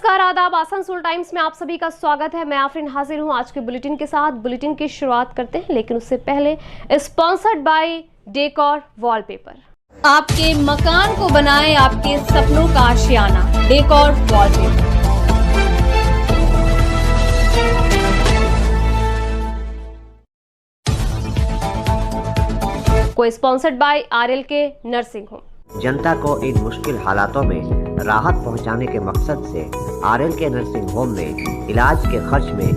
नमस्कार, आदाब। आसनसोल टाइम्स में आप सभी का स्वागत है। मैं आफरीन हाजिर हूं आज के बुलेटिन के साथ। बुलेटिन की शुरुआत करते हैं, लेकिन उससे पहले स्पॉन्सर्ड बाय डेकोर वॉलपेपर। आपके मकान को बनाए आपके सपनों का आशियाना, डेकोर वॉलपेपर। को sponsored by RLK nursing home. जनता को इन मुश्किल हालातों में राहत पहुंचाने के मकसद से RLK नर्सिंग होम में इलाज के खर्च में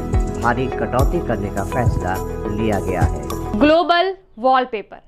भारी कटौती करने का फैसला लिया गया है। Global wallpaper.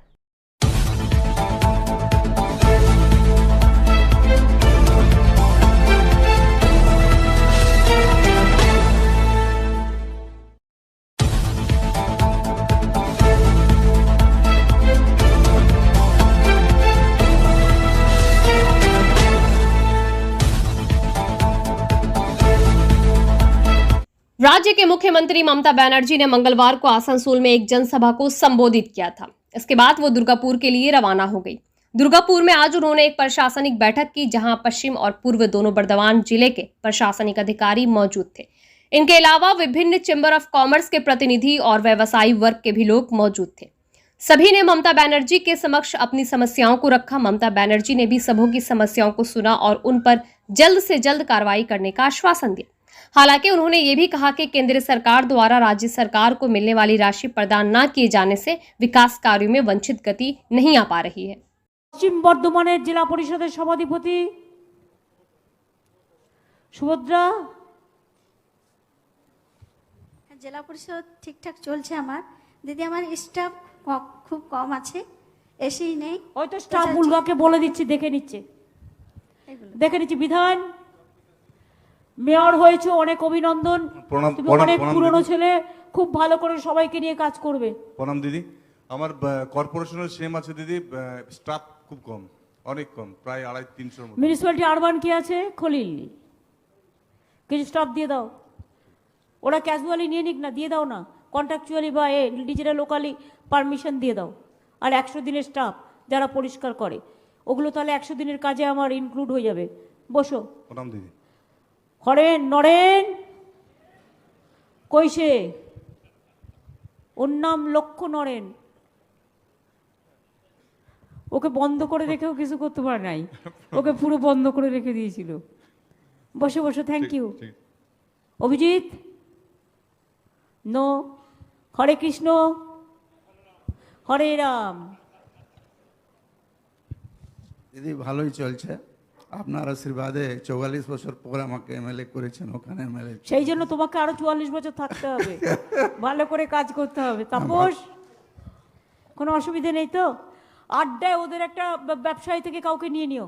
राज्य के मुख्यमंत्री ममता बनर्जी ने मंगलवार को आसनसोल में एक जनसभा को संबोधित किया था। इसके बाद वो दुर्गापुर के लिए रवाना हो गई। दुर्गापुर में आज उन्होंने एक प्रशासनिक बैठक की, जहां पश्चिम और पूर्व दोनों बर्दवान जिले के प्रशासनिक अधिकारी मौजूद थे। इनके अलावा विभिन्न चैम्बर ऑफ कॉमर्स के प्रतिनिधि और व्यवसायी वर्ग के भी लोग मौजूद थे। सभी ने ममता बनर्जी के समक्ष अपनी समस्याओं को रखा। ममता बनर्जी ने भी सबों की समस्याओं को सुना और उन पर जल्द से जल्द कार्रवाई करने का आश्वासन दिया। हालांकि उन्होंने ये भी कहा कि केंद्र सरकार द्वारा राज्य सरकार को मिलने वाली राशि प्रदान न किए जाने से विकास कार्यों में वंचित गति नहीं आ पा रही है। पश्चिम बर्धमानेर जिला परिषदेर सभाधिपति सुभद्रा। জেলা পরিষদ ঠিকঠাক চলছে আমার দিদি। আমার স্টাফ খুব কম আছে, এসেই নেই। হয়তো স্টাফ বুলগাকে বলে দিচ্ছি, দেখে নিচ্ছে। বিধান মেয়র হয়েছে, অনেক অভিনন্দন। তুমি অনেক পুরনো ছেলে, খুব ভালো করে সবাইকে নিয়ে কাজ করবে। প্রণাম দিদি। আমার কর্পোরেশনের সেম আছে দিদি, স্টাফ খুব কম, অনেক কম, প্রায় 250-300 মতো। মিউনিসিপ্যালিটি আরবান কি আছে? খলিল, কিছু স্টাফ দিয়ে দাও। ওরা ক্যাজুয়ালি নিয়ে নিক না, দিয়ে দাও না। কন্ট্রাকচুয়ালি বা ডিজিটাল লোকালি পারমিশন দিয়ে দাও। আর 100 দিনের স্টাফ যারা পরিষ্কার করে, ওগুলো তাহলে 100 দিনের কাজে আমার ইনক্লুড হয়ে যাবে। বসো। প্রণাম দিদি। হরেন নরেন কইসে, ওর নাম লক্ষ্য নরেন। ওকে বন্ধ করে রেখেও কিছু করতে পারে নাই, ওকে পুরো বন্ধ করে রেখে দিয়েছিল। বসে বসে, থ্যাংক ইউ। অভিজিৎ নো। হরে কৃষ্ণ হরে রাম। দিদি ভালোই চলছে, আপনার আশীর্বাদে 44 বছর পর আমাকে এমএলএ করেছেন, ওখানে এমএলএ। সেই জন্য তোমাকে আরো 44 বছর থাকতে হবে, ভালো করে কাজ করতে হবে। তাপস, কোনো অসুবিধা নেই তো? আড্ডায় ওদের একটা ব্যবসায়ী থেকে কাউকে নিয়ে নিও।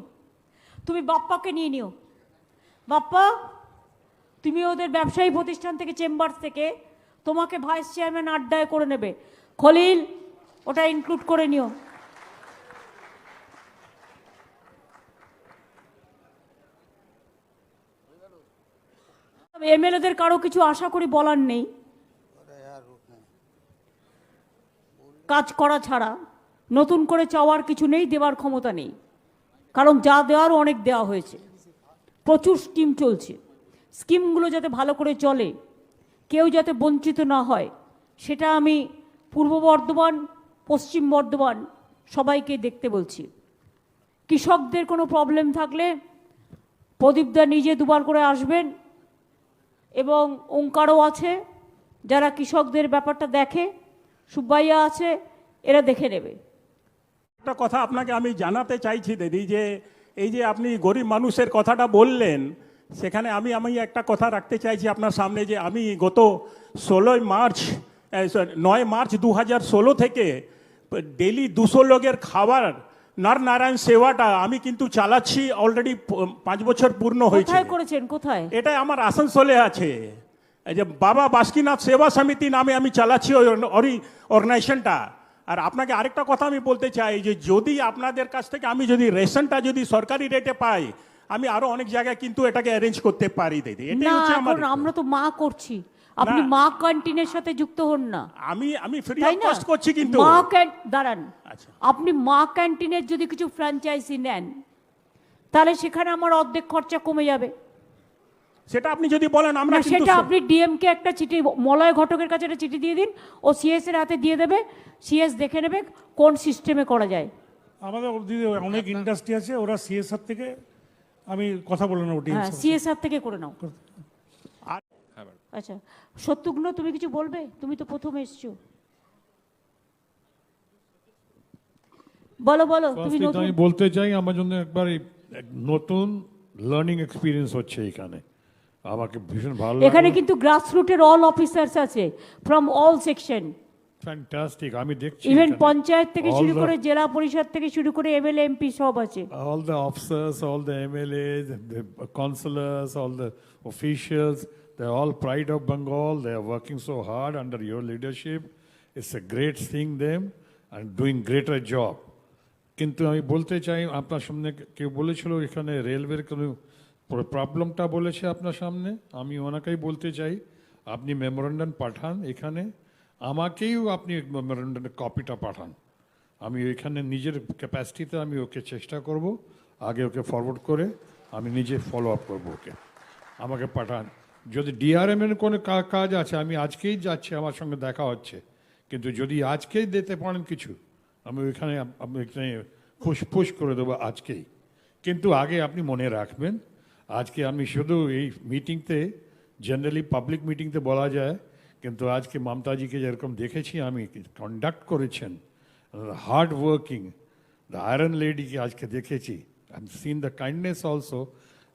তুমি বাপ্পাকে নিয়ে নিও। বাপ্পা, তুমি ওদের ব্যবসায়ী প্রতিষ্ঠান থেকে, চেম্বার থেকে তোমাকে ভাইস চেয়ারম্যান আড্ডায় করে নেবে। খলিল, ওটা ইনক্লুড করে নিও। এমএলএদের কারো কিছু আশা করি বলার নেই, কাজ করা ছাড়া নতুন করে চাওয়ার কিছু নেই, দেওয়ার ক্ষমতা নেই। কারণ যা দেওয়ারও অনেক দেওয়া হয়েছে। প্রচুর স্কিম চলছে, স্কিমগুলো যাতে ভালো করে চলে, কেউ যাতে বঞ্চিত না হয়, সেটা আমি পূর্ব বর্ধমান, পশ্চিম বর্ধমান সবাইকে দেখতে বলছি। কৃষকদের কোনো প্রবলেম থাকলে প্রদীপদা নিজে দুবার করে আসবেন, এবং ওঙ্কারও আছে যারা কৃষকদের ব্যাপারটা দেখে, সুব্বাইয়া আছে, এরা দেখে নেবে। একটা কথা আপনাকে আমি জানাতে চাইছি দিদি, যে এই যে আপনি গরিব মানুষের কথাটা বললেন, সেখানে আমি একটা কথা রাখতে চাইছি আপনার সামনে, যে আমি গত 9 মার্চ 2016 থেকে ডেলি 200 লোকের খাবার নারায়ণ সেবাটা আমি কিন্তু চালাচ্ছি। অলরেডি 5 বছর পূর্ণ হয়েছে। কোথায় করেছেন? কোথায়? এটা আমার আসানসোলে আছে। এই যে বাবা বাসুকিনাথ সেবা সমিতি নামে আমি চালাচ্ছি ওই অর্গানাইজেশনটা। আর আপনাকে আরেকটা কথা আমি বলতে চাই, যে যদি আপনাদের কাছ থেকে আমি যদি রেশনটা যদি সরকারি রেটে পাই, আমি আরো অনেক জায়গায় কিন্তু এটাকে অ্যারেঞ্জ করতে পারি দিদি। এটাই হচ্ছে আমার। আমরা তো মা করছি, আপনি মা ক্যান্টিনের সাথে যুক্ত হন না। আমি ফ্রি অফ কস্ট করছি কিন্তু। মা দাঁড়ান, আপনি মা ক্যান্টিনের যদি কিছু ফ্র্যাঞ্চাইজি নেন, তাহলে সেখানে আমার অর্ধেক খরচা কমে যাবে। সেটা আপনি যদি বলেন আমরা না, কিন্তু সেটা আপনি ডিএমকে একটা চিঠি, মলয় ঘটকের কাছে একটা চিঠি দিয়ে দিন, ও সিএস এর হাতে দিয়ে দেবে, সিএস দেখে নেবে কোন সিস্টেমে করা যায়। আমাদের দিদি অনেক ইন্ডাস্ট্রি আছে, ওরা সিএসআর থেকে আমি কথা বলে নেবো হ্যাঁ, সিএসআর থেকে করে নাও। আচ্ছা, সত্যগুণ তুমি কিছু বলবে? তুমি তো প্রথম এসছো, বলো বলো তুমি ফার্স্টলি নতুন। আমি বলতে চাই আমার জন্য একবার নতুন লার্নিং এক্সপিরিয়েন্স হচ্ছে এখানে, আমাকে ভীষণ ভালো এখানে কিন্তু গ্রাসরুটের অল অফিসার্স আছে ফ্রম অল সেকশন, ফ্যান্টাস্টিক। আমি দেখছি ইভেন এখানে পঞ্চায়েত থেকে all শুরু the- করে জেলা পরিষদ থেকে শুরু করে এমএলএ এমপি সব আছে। all the officers, all the MLAs, the councillors, all the officials, they're all pride of Bengal. They are working so hard under your leadership. It's a great seeing them and doing greater job. কিন্তু আমি বলতে চাই আপনার সামনে কেউ বলেছিল এখানে রেলওয়ের কোনো প্রবলেমটা বলেছে আপনার সামনে, আমি ওনাকেই বলতে চাই আপনি মেমোরেন্ডাম পাঠান এখানে, আমাকেও আপনি মেমোরেন্ডামের কপিটা পাঠান, আমি এখানে নিজের ক্যাপাসিটিতে আমি ওকে চেষ্টা করব, আগে ওকে ফরওয়ার্ড করে আমি নিজে ফলো আপ করবো ওকে, আমাকে পাঠান। যদি ডিআরএম এর কোনো কাজ আছে আমি আজকেই যাচ্ছি, আমার সঙ্গে দেখা হচ্ছে, কিন্তু যদি আজকেই দিতে পারেন কিছু আমি ওইখানে এখানে পুশ করে দেবো আজকেই। কিন্তু আগে আপনি মনে রাখবেন আজকে আমি শুধু এই মিটিংতে জেনারেলি পাবলিক মিটিংতে বলা যায়, কিন্তু আজকে মমতাজিকে যেরকম দেখেছি আমি কন্ডাক্ট করেছেন, হার্ড ওয়ার্কিং, দ্য আয়রন লেডিকে আজকে দেখেছি, I seen the kindness also,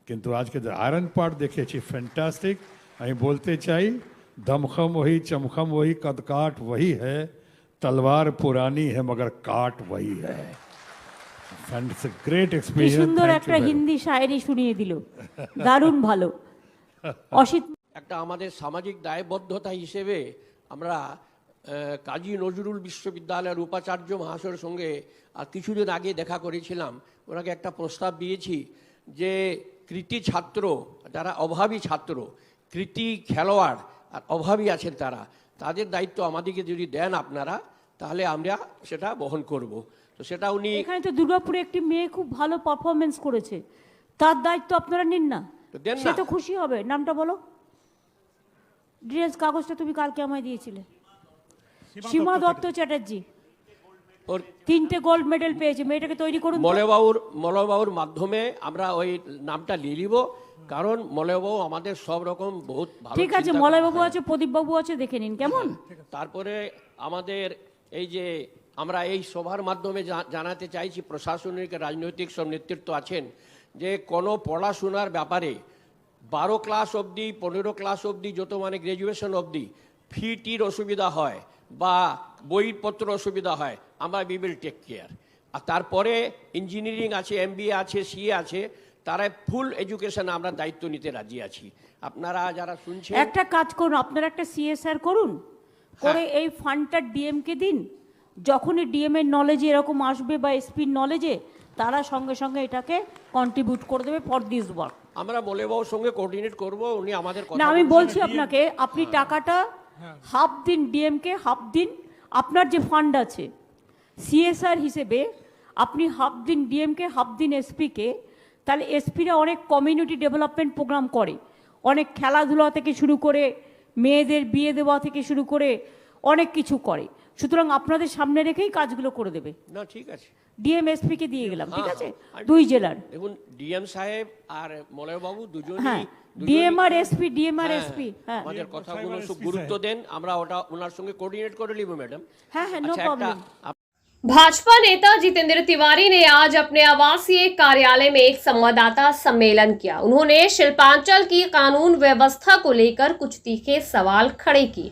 কিন্তু আজকে দ্য আয়রন পার্ট দেখেছি ফ্যান্টাস্টিক। আমি বলতে চাই দমখম वही चमखम वही कदकाठ वही है, तलवार पुरानी है मगर काट वही है। And it's a great কি experience. সুন্দর Thank একটা you very হিন্দি শায়েরি শুনিয়ে দিল, দারুণ ভালো। অসিত, একটা আমাদের সামাজিক দায়বদ্ধতা হিসেবে আমরা কাজী নজরুল বিশ্ববিদ্যালয়ের উপাচার্য মহাশয়ের সঙ্গে আর কিছুদিন আগে দেখা করেছিলাম, ওনাকে একটা প্রস্তাব দিয়েছি যে কৃতি ছাত্র, যারা অভাবী ছাত্র, কৃতি খেলোয়াড় আর অভাবী আছেন তারা, তাদের দায়িত্ব আমাদেরকে যদি দেন আপনারা, তাহলে আমরা সেটা বহন করব। তো সেটা উনি, এখানে তো দুর্গাপুরে একটি মেয়ে খুব ভালো পারফরমেন্স করেছে, তার দায়িত্ব আপনারা নিন না, তো দেন সে না। তো খুশি হবে। নামটা বলো, ডিটেলস কাগজটা তুমি কালকে আমায় দিয়েছিলে। সীমা দত্ত চ্যাটার্জি, ওর 3টে গোল্ড মেডেল পেয়েছে, মেয়েটাকে তৈরি করুন তো। মলয়বাবুর মাধ্যমে আমরা ওই নামটা নিয়ে নিব, কারণ মলয়বাবু আমাদের সব রকম বহুত ভালো ঠিক আছে, চিন্তা মলয়বাবু করেন। আছে, প্রদীপবাবু আছে, দেখে নিন কেমন। তারপরে আমাদের এই যে আমরা এই সভার মাধ্যমে জানাতে চাইছি, প্রশাসনিক রাজনৈতিক সব নেতৃত্ব আছেন, যে কোনো পড়াশোনার ব্যাপারে 12 ক্লাস অবধি 15 ক্লাস অবধি যত মানে গ্র্যাজুয়েশন অবধি ফিটির অসুবিধা হয় বা বইপত্র অসুবিধা হয়, আমরা উই উইল টেক কেয়ার। আর তারপরে ইঞ্জিনিয়ারিং আছে, MBA আছে, CA আছে, তারা ফুল এডুকেশন আমরা দায়িত্ব নিতে রাজি আছি। আপনারা যারা শুনছেন, একটা কাজ করুন, আপনারা একটা CSR করুন, করে এই ফান্ডটা ডিএমকে দিন, যখনই ডিএম এর নলেজে এরকম আসবে বা এসপির নলেজে, তারা সঙ্গে সঙ্গে এটাকে কন্ট্রিবিউট করে দেবে ফর দিস ওয়ার্ক। আমরা মলয়বাবুর সঙ্গে কোঅর্ডিনেট করব, উনি আমাদের কথা না, আমি বলছেন। বলছি আপনাকে, আপনি টাকাটা হাফ দিন ডিএমকে, হাফ দিন আপনার যে ফান্ড আছে CSR হিসেবে, আপনি হাফ দিন ডিএমকে, হাফ দিন এসপিকে। তাহলে এসপিরা অনেক কমিউনিটি ডেভেলপমেন্ট প্রোগ্রাম করে, অনেক খেলাধুলা থেকে শুরু করে মেয়েদের বিয়ে দেওয়া থেকে শুরু করে অনেক কিছু করে, সুতরাং আপনাদের সামনে রেখেই কাজগুলো করে দেবে। না, ঠিক আছে, ডিএম এসপিকে দিয়ে গেলাম, ঠিক আছে, হ্যাঁ। 2 জেলার। দেখুন, ডিএম সাহেব আর মলয়বাবু দুজনেই, হ্যাঁ, ডিএম আর এসপি, ডিএম আর হ্যাঁ, এসপি, হ্যাঁ আমাদের কথাগুলো খুব গুরুত্ব দেন, আমরা ওটা ওনার সঙ্গে কোঅর্ডিনেট করে নিব ম্যাডাম। হ্যাঁ হ্যাঁ, নো আচ্ছা, প্রবলেম। भाजपा नेता जितेंद्र तिवारी ने आज अपने आवासीय कार्यालय में एक संवाददाता सम्मेलन किया। उन्होंने शिल्पांचल की कानून व्यवस्था को लेकर कुछ तीखे सवाल खड़े किए।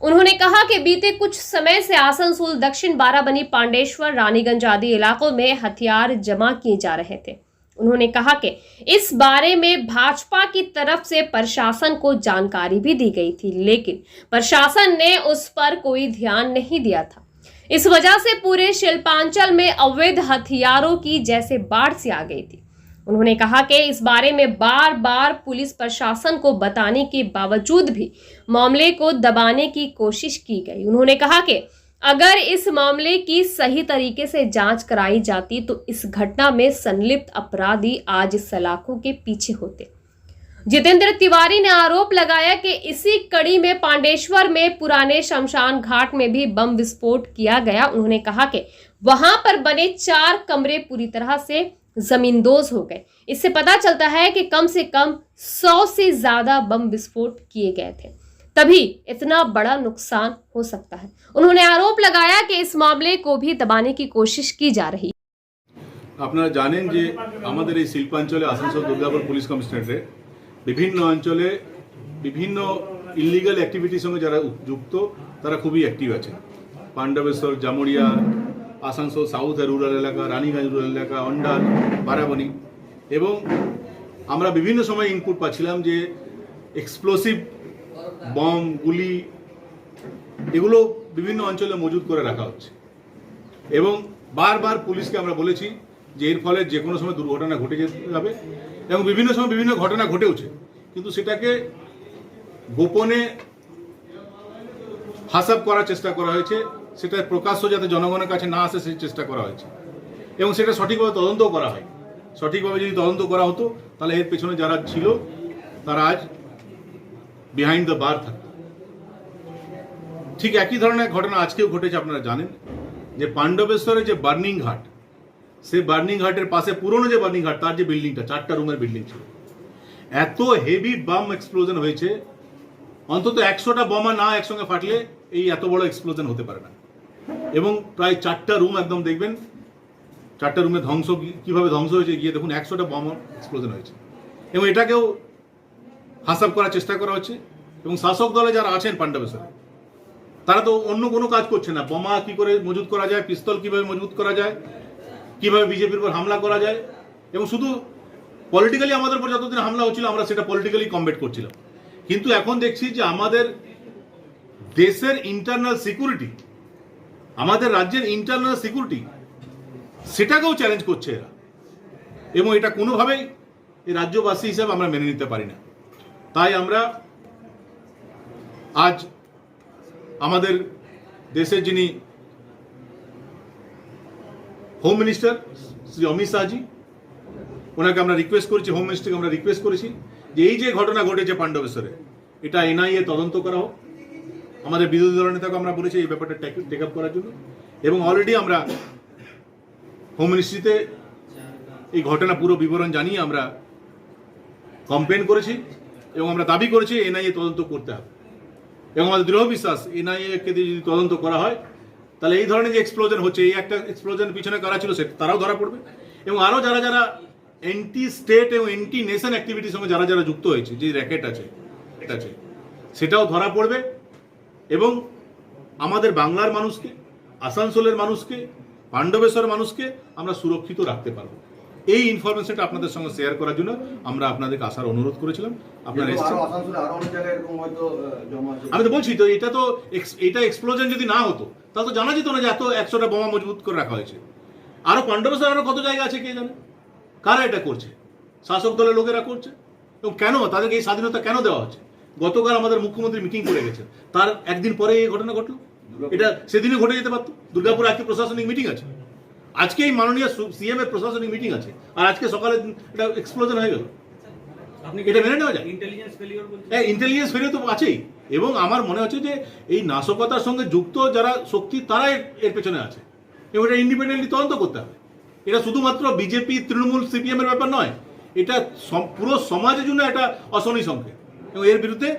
उन्होंने कहा कि बीते कुछ समय से आसनसोल, दक्षिण बाराबनी, पांडेश्वर, रानीगंज आदि इलाकों में हथियार जमा किए जा रहे थे। उन्होंने कहा कि इस बारे में भाजपा की तरफ से प्रशासन को जानकारी भी दी गई थी, लेकिन प्रशासन ने उस पर कोई ध्यान नहीं दिया था। इस वजह से पूरे शिल्पांचल में अवैध हथियारों की जैसे बाढ़ सी आ गई थी। उन्होंने कहा कि इस बारे में बार बार पुलिस प्रशासन को बताने के बावजूद भी मामले को दबाने की कोशिश की गई। उन्होंने कहा कि अगर इस मामले की सही तरीके से जांच कराई जाती तो इस घटना में संलिप्त अपराधी आज सलाखों के पीछे होते। जितेंद्र तिवारी ने आरोप लगाया कि इसी कड़ी में पांडेश्वर में पुराने शमशान घाट में भी बम विस्फोट किया गया। उन्होंने कहा कि वहां पर बने 4 कमरे पूरी तरह से जमींदोज हो गए। इससे पता चलता है कि कम से कम 100 से ज्यादा बम विस्फोट किए गए थे, तभी इतना बड़ा नुकसान हो सकता है। उन्होंने आरोप लगाया कि इस मामले को भी दबाने की कोशिश की जा रही है। আপনারা জানেন যে আমাদের এই শিল্পাঞ্চলে আসানসোল দুর্গাপুর পুলিশ কমিশনারেটে বিভিন্ন অঞ্চলে বিভিন্ন ইলিগাল অ্যাক্টিভিটির সঙ্গে যারা যুক্ত তারা খুবই অ্যাক্টিভ আছেন। পাণ্ডবেশ্বর, জামুরিয়া, আসানসোল সাউথের রুরাল এলাকা, রানীগঞ্জ রুরাল এলাকা, অন্ডাল, বারাবণী, এবং আমরা বিভিন্ন সময় ইনপুট পাচ্ছিলাম যে এক্সপ্লোসিভ বম, গুলি এগুলো বিভিন্ন অঞ্চলে মজুত করে রাখা হচ্ছে এবং বারবার পুলিশকে আমরা বলেছি যে এর ফলে যে কোনো সময় দুর্ঘটনা ঘটে যেতে যাবে এবং বিভিন্ন সময় বিভিন্ন ঘটনা ঘটেওছে, কিন্তু সেটাকে গোপনে হাসাব করার চেষ্টা করা হয়েছে, সেটা প্রকাশ্য যাতে জনগণের কাছে না আসে সেই চেষ্টা করা হয়েছে এবং সেটা সঠিকভাবে তদন্তও করা হয়। সঠিকভাবে যদি তদন্ত করা হতো তাহলে এর পেছনে যারা ছিল তারা আজ বিহাইন্ড দ্য বার থাকতো। ঠিক একই ধরনের ঘটনা আজকেও ঘটেছে। আপনারা জানেন যে পাণ্ডবেশ্বরে যে বার্নিং ঘাট, সেই বার্নিং ঘাটের পাশে পুরনো যে বার্নিং ঘাট, তার যে বিল্ডিংটা 4টা রুমের বিল্ডিং ছিল, এত হেভি বাম এক্সপ্লোজন হয়েছে, অন্তত 100টা বোমা না একসঙ্গে ফাটলে এই এত বড় এক্সপ্লোজন হতে পারে না। এবং প্রায় 4টা রুম একদম দেখবেন, 4টা রুমে ধ্বংস কিভাবে ধ্বংস হয়েছে গিয়ে দেখুন, 100টা বোমা এক্সপ্লোজন হয়েছে এবং এটাকেও হাসাব করার চেষ্টা করা হচ্ছে। এবং শাসক দলে যারা আছেন পাণ্ডবেশ্বরে তারা তো অন্য কোনো কাজ করছে না। বোমা কি করে মজুত করা যায়, পিস্তল কিভাবে মজুত করা যায়, কিভাবে বিজেপির উপর হামলা করা যায়, এবং শুধু পলিটিক্যালি আমাদের উপর যতদিন হামলা হচ্ছিল আমরা সেটা পলিটিক্যালি কমব্যাট করছিলাম। কিন্তু এখন দেখছি যে আমাদের দেশের ইন্টারনাল সিকিউরিটি, আমাদের রাজ্যের ইন্টারনাল সিকিউরিটি, সেটাকেও চ্যালেঞ্জ করছে এরা এবং এটা কোনোভাবেই এই রাজ্যবাসী হিসেবে আমরা মেনে নিতে পারি না। তাই আমরা আজ আমাদের দেশের যিনি হোম মিনিস্টার শ্রী অমিত শাহজি, ওনাকে আমরা রিকোয়েস্ট করেছি, হোম মিনিস্টারকে আমরা রিকোয়েস্ট করেছি যে এই যে ঘটনা ঘটেছে পাণ্ডবেশ্বরে, এটা এনআইএ তদন্ত করা হোক। আমাদের বিরোধী দলের নেতাকে আমরা বলেছি এই ব্যাপারটা টেক আপ করার জন্য এবং অলরেডি আমরা হোম মিনিস্ট্রিতে এই ঘটনা পুরো বিবরণ জানিয়ে আমরা কমপ্লেন করেছি এবং আমরা দাবি করেছি এনআইএ তদন্ত করতে হবে এবং আমাদের দৃঢ় বিশ্বাস এনআইএ-কে দিয়ে যদি তদন্ত করা হয় তাহলে এই ধরনের যে এক্সপ্লোজন হচ্ছে, এই একটা এক্সপ্লোজনের পিছনে কারা ছিল সেটা তারাও ধরা পড়বে এবং আরও যারা যারা অ্যান্টি স্টেট এবং অ্যান্টি নেশন অ্যাক্টিভিটির সঙ্গে যারা যারা যুক্ত হয়েছে, যে র্যাকেট আছে সেটাও ধরা পড়বে এবং আমাদের বাংলার মানুষকে, আসানসোলের মানুষকে, পাণ্ডবেশ্বর মানুষকে আমরা সুরক্ষিত রাখতে পারবো। এই ইনফরমেশনটা আপনাদের সঙ্গে শেয়ার করার জন্য আমরা আপনাদেরকে আসার অনুরোধ করেছিলাম। আপনারা এসেছেন। আমি তো বলছি তো এটা এক্সপ্লোজন যদি না হতো তাহলে তো জানা যেত না যে এত 100টা বোমা মজবুত করে রাখা হয়েছে। আরো পাণ্ডবেশ্বর আরো কত জায়গা আছে কে জানে। কারা এটা করছে? শাসক দলের লোকেরা করছে। এবং কেন তাদেরকে এই স্বাধীনতা কেন দেওয়া হচ্ছে? গতকাল আমাদের মুখ্যমন্ত্রী মিটিং করে গেছেন, তার একদিন পরে এই ঘটনা ঘটলো। এটা সেদিনই ঘটে যেতে পারতো। দুর্গাপুর আজকে প্রশাসনিক মিটিং আছে, আজকে এই মাননীয় সিএম এর প্রশাসনিক মিটিং আছে, আর আজকে সকালে এটা এক্সপ্লোজন হয়ে গেল। এটা মেনে নেওয়া যায়? হ্যাঁ, ইন্টেলিজেন্স ফেলিওর তো আছেই এবং আমার মনে হচ্ছে যে এই নাশকতার সঙ্গে যুক্ত যারা শক্তি তারা এর পেছনে আছে এবং এটা ইন্ডিপেন্ডেন্টলি তদন্ত করতে হবে। এটা শুধুমাত্র বিজেপি, তৃণমূল, সিপিএম এর ব্যাপার নয়, এটা পুরো সমাজের জন্য একটা অশনি সংকেত এবং এর বিরুদ্ধে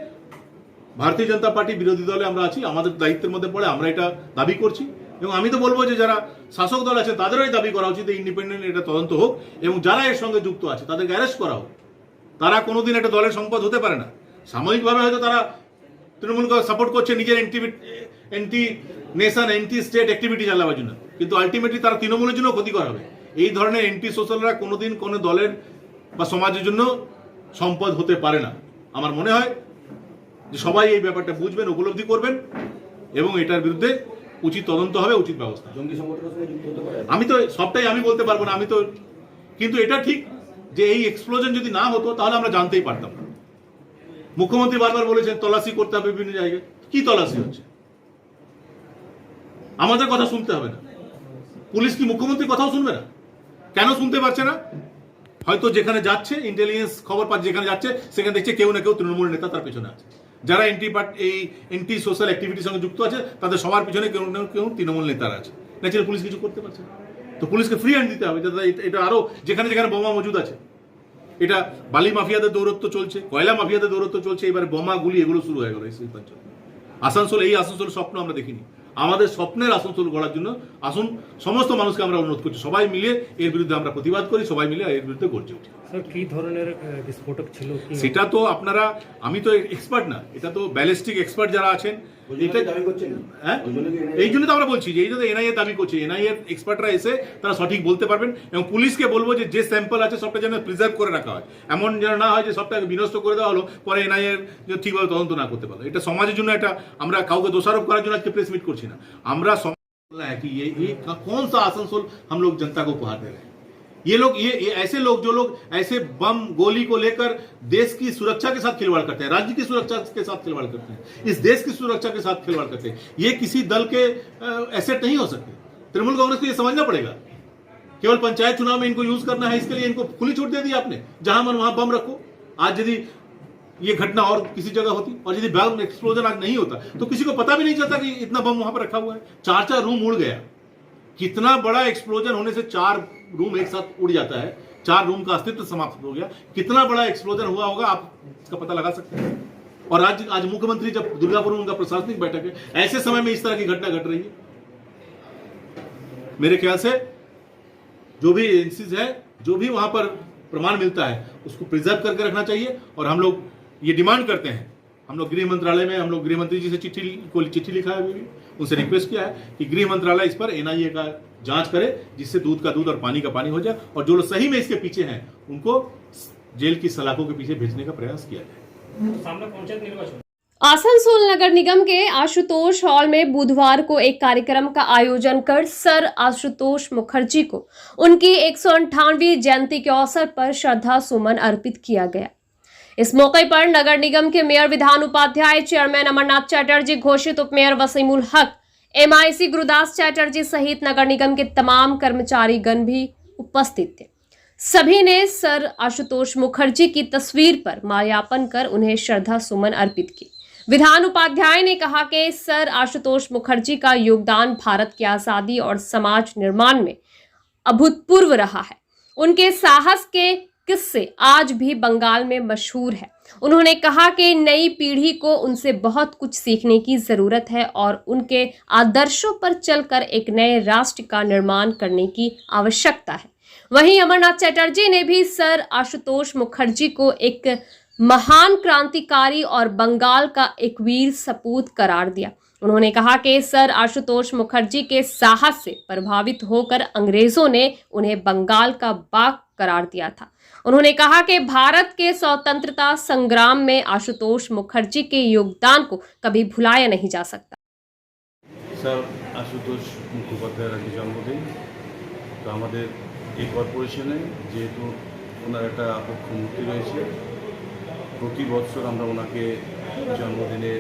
ভারতীয় জনতা পার্টি বিরোধী দলে আমরা আছি, আমাদের দায়িত্বের মধ্যে পড়ে আমরা এটা দাবি করছি এবং আমি তো বলবো যে যারা শাসক দল আছে তাদেরও দাবি করা উচিত ইন্ডিপেন্ডেন্ট এটা তদন্ত হোক এবং যারা এর সঙ্গে যুক্ত আছে তাদেরকে অ্যারেস্ট করা হোক। তারা কোনোদিন একটা দলের সম্পদ হতে পারে না। সাময়িকভাবে হয়তো তারা তৃণমূলকে সাপোর্ট করছে নিজের anti nation, anti state activity চালাবার জন্য, কিন্তু আলটিমেটলি তারা তৃণমূলের জন্য ক্ষতিকর হবে। এই ধরনের অ্যান্টি সোশ্যালরা কোনোদিন কোনো দলের বা সমাজের জন্য সম্পদ হতে পারে না। আমার মনে হয় যে সবাই এই ব্যাপারটা বুঝবেন, উপলব্ধি করবেন এবং এটার বিরুদ্ধে উচিত তদন্ত হবে, উচিত ব্যবস্থা। আমি তো সবটাই আমি বলতে পারবো না, কিন্তু এটা ঠিক যে এই এক্সপ্লোজন যদি না হতো তাহলে আমরা জানতেই পারতাম না। মুখ্যমন্ত্রী বারবার বলেছেন তল্লাশি করতে হবে বিভিন্ন জায়গায়। কি তল্লাশি হচ্ছে? আমাদের কথা শুনতে হবে না? পুলিশ কি মুখ্যমন্ত্রীর কথাও শুনবে না? কেন শুনতে পারছে না? হয়তো যেখানে যাচ্ছে ইন্টেলিজেন্স খবর পাচ্ছে, যেখানে যাচ্ছে সেখানে দেখছে কেউ না কেউ তৃণমূল নেতা তার পেছনে আছে। যারা এন্টি সোশ্যাল অ্যাক্টিভিটির সঙ্গে যুক্ত আছে তাদের সবার পিছনে কেউ না কেউ তৃণমূল নেতারা আছে। ন্যাচারাল পুলিশ কিছু করতে পারছে না, তো পুলিশকে ফ্রি হ্যান্ড দিতে হবে। এটা আরো যেখানে যেখানে বোমা মজুদ আছে, এটা বালি মাফিয়াদের দৌরত্ব চলছে, কয়লা মাফিয়াদের দৌরত্ব চলছে, এবারে বোমা গুলি এগুলো শুরু হয়ে গেল এই শিল্পাঞ্চল। আসানসোল, এই আসানসোল স্বপ্ন আমরা দেখিনি। আমাদের স্বপ্নের আসানসোল গড়ার জন্য আসুন সমস্ত মানুষকে আমরা অনুরোধ করছি, সবাই মিলে এর বিরুদ্ধে আমরা প্রতিবাদ করি, সবাই মিলে এর বিরুদ্ধে গর্জে উঠি। কি ধরনের বিস্ফোরক ছিল সেটা তো আপনারা, আমি তো এক্সপার্ট না, এটা তো ব্যালিস্টিক এক্সপার্ট যারা আছেন, হ্যাঁ এই জন্য তো আমরা বলছি যে এই জন্য এনআইএ দাবি করছে, এনআইএ এক্সপার্টরা এসে তারা সঠিক বলতে পারবেন। এবং পুলিশকে বলবো যে স্যাম্পল আছে সবটা যেন প্রিজার্ভ করে রাখা হয়, এমন যেন না হয় যে সবটাকে বিনষ্ট করে দেওয়া হলো, পরে এনআইএ ঠিকভাবে তদন্ত না করতে পারলো। এটা সমাজের জন্য, এটা আমরা কাউকে দোষারোপ করার জন্য আজকে প্রেস মিট করছি না, আমরা कि ये कौन सा आसनसोल हम लोग जनता को उपहार दे रहे हैं। ये लोग, ये ऐसे लोग जो लोग ऐसे बम गोली को लेकर देश की सुरक्षा के साथ खिलवाड़ करते हैं, राज्य की सुरक्षा के साथ खिलवाड़ करते हैं, इस देश की सुरक्षा के साथ खिलवाड़ करते हैं, ये किसी दल के एसेट नहीं हो सकते। तृणमूल कांग्रेस को ये समझना पड़ेगा, केवल पंचायत चुनाव में इनको यूज करना है, इसके लिए इनको खुली छूट दे दी आपने, जहां मन वहां बम रखो। आज यदि ये घटना और किसी जगह होती और यदि बम एक्सप्लोजन आज नहीं होता तो किसी को पता भी नहीं चलता कि इतना बम वहां पर रखा हुआ है। 4 रूम उड़ गया, कितना बड़ा एक्सप्लोजन होने से 4 रूम एक साथ उड़ जाता है, 4 रूम का अस्तित्व समाप्त हो गया, कितना बड़ा एक्सप्लोजन हुआ होगा आप इसका पता लगा सकते हैं। और आज मुख्यमंत्री जब दुर्गापुर में उनका प्रशासनिक बैठक है, ऐसे समय में इस तरह की घटना घट रही है। मेरे ख्याल से जो भी एजेंसीज है, जो भी वहां पर प्रमाण मिलता है उसको प्रिजर्व करके रखना चाहिए। और हम लोग ये डिमांड करते हैं, हम लोग गृह मंत्रालय में, हम लोग गृह मंत्री जी से चिट्ठी लिखा है, उनसे रिक्वेस्ट किया है कि गृह मंत्रालय इस पर एनआईए का जांच करे, जिससे दूध का दूध और पानी का पानी हो जाए, और जो लोग सही में इसके पीछे हैं उनको जेल की सलाखों के पीछे भेजने का प्रयास किया जाए। आसनसोल नगर निगम के आशुतोष हॉल में बुधवार को एक कार्यक्रम का आयोजन कर सर आशुतोष मुखर्जी को उनकी 198वीं जयंती के अवसर पर श्रद्धा सुमन अर्पित किया गया। इस मौके पर नगर निगम के मेयर विधान उपाध्याय, चेयरमैन अमरनाथ चैटर्जी, घोषित उपमेयर वसीमुल हक, एमआईसी गुरुदास चैटर्जी सहित नगर निगम के तमाम कर्मचारीगण भी उपस्थित थे। सभी ने सर आशुतोष मुखर्जी की तस्वीर पर माल्यार्पण कर उन्हें श्रद्धा सुमन अर्पित की। विधान उपाध्याय ने कहा कि सर आशुतोष मुखर्जी का योगदान भारत की आजादी और समाज निर्माण में अभूतपूर्व रहा है। उनके साहस के किस्से आज भी बंगाल में मशहूर है। उन्होंने कहा कि नई पीढ़ी को उनसे बहुत कुछ सीखने की जरूरत है और उनके आदर्शों पर चलकर एक नए राष्ट्र का निर्माण करने की आवश्यकता है। वहीं अमरनाथ चैटर्जी ने भी सर आशुतोष मुखर्जी को एक महान क्रांतिकारी और बंगाल का एक वीर सपूत करार दिया। उन्होंने कहा कि सर आशुतोष मुखर्जी के साहस से प्रभावित होकर अंग्रेजों ने उन्हें बंगाल का बाघ करार दिया था। उन्होंने कहा कि भारत के स्वतंत्रता संग्राम में आशुतोष मुखर्जी के योगदान को कभी भुलाया नहीं जा सकता। सर आशुतोष मुखोपाध्याय आज जन्मदिन, तो हमारे এই কর্পোরেশনে যেহেতু ওনার একটা আবক্ষ মূর্তি রয়েছে, প্রতি বছর আমরা ওনাকে জন্মদিনে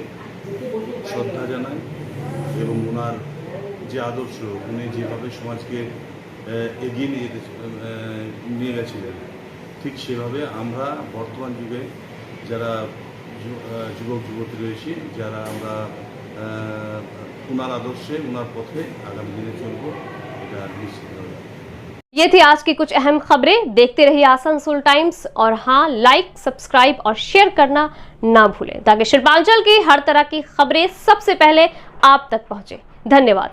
শ্রদ্ধা জানাই এবং ওনার যে আদর্শ, উনি যেভাবে সমাজকে এগিয়ে নিয়ে গেছিলেন, ঠিক সেভাবে আমরা বর্তমান যুগে যারা যুবক যুবতী রয়েছি, যারা আমরা ওনার আদর্শে, ওনার পথে আগামী দিনে চলব, এটা নিশ্চিত হবে। ये थी आज की कुछ अहम खबरें। देखते रहिए आसनसोल टाइम्स और हाँ, लाइक, सब्सक्राइब और शेयर करना ना भूलें ताकि शिल्पांचल की हर तरह की खबरें सबसे पहले आप तक पहुंचे। धन्यवाद।